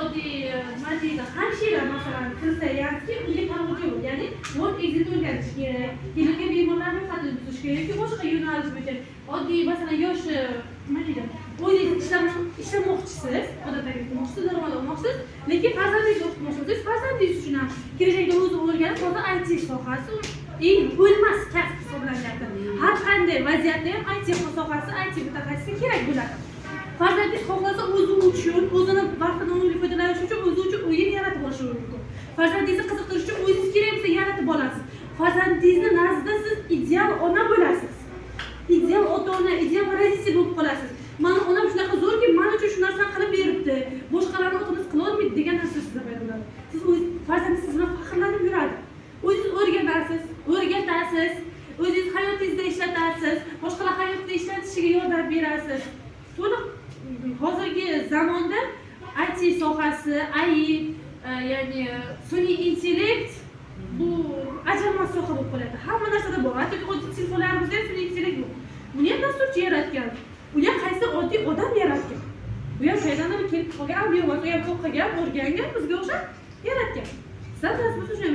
oddiy nima deydi hamshira masalan kirsa yoki unga targ'ibot yo'q, ya'ni what exit o'rganish kerak, kelgan bemorlarni ro'yxatini tuzish kerak yoki boshqa yo'nalish bo'yicha oddiy masalan yosh nima deydi o'zingiz ishlamoqchisiz, odatdagi o'qimoqchisiz, daromad olmoqchisiz, lekin farzandingizni o'qitmoqchisiz, farzandingiz uchun ham kelajakda o'zi o'rganib, hozir IT sohasi eng bo'lmas kasb hisoblanyapti. Har qanday vaziyatda ham IT sohasi, IT mutaxassisi kerak bo'ladi. Farzandingiz xohlasa o'zi uchun, o'zini vaqtini unumli foydalanish uchun o'zi uchun o'yin yaratib olishi mumkin. Farzandingizni qiziqtirish uchun o'zingiz kerak bo'lsa yaratib olasiz. Farzandingizni nazdida siz ideal ona bo'lasiz. Ideal ota-ona, ideal родитель bo'lib qolasiz. Mana onam shunaqa zo'rki, men uchun shu narsani qilib beribdi. Boshqalarni otamiz qila olmaydi degan narsa sizda paydo bo'ladi. Siz farzandingiz siz bilan faxrlanib yuradi. O'zingiz o'rganasiz, o'rgatasiz, o'zingiz hayotingizda ishlatasiz, boshqalar hayotida ishlatishiga yordam berasiz. To'liq hozirgi zamonda IT sohasi, AI, ya'ni sun'iy intellekt bu ajralmas soha bo'lib qoladi. Hamma narsada bor. Hatto oddiy telefonlarimizda ham sun'iy intellekt bor. Buni ham dasturchi yaratgan. Uni ham qaysi oddiy odam yaratgan. Bu ham shaytondan kelib qolgan, bu ham o'qigan, o'rgangan, bizga o'xshab yaratgan. Sizlar bilasizmi shunday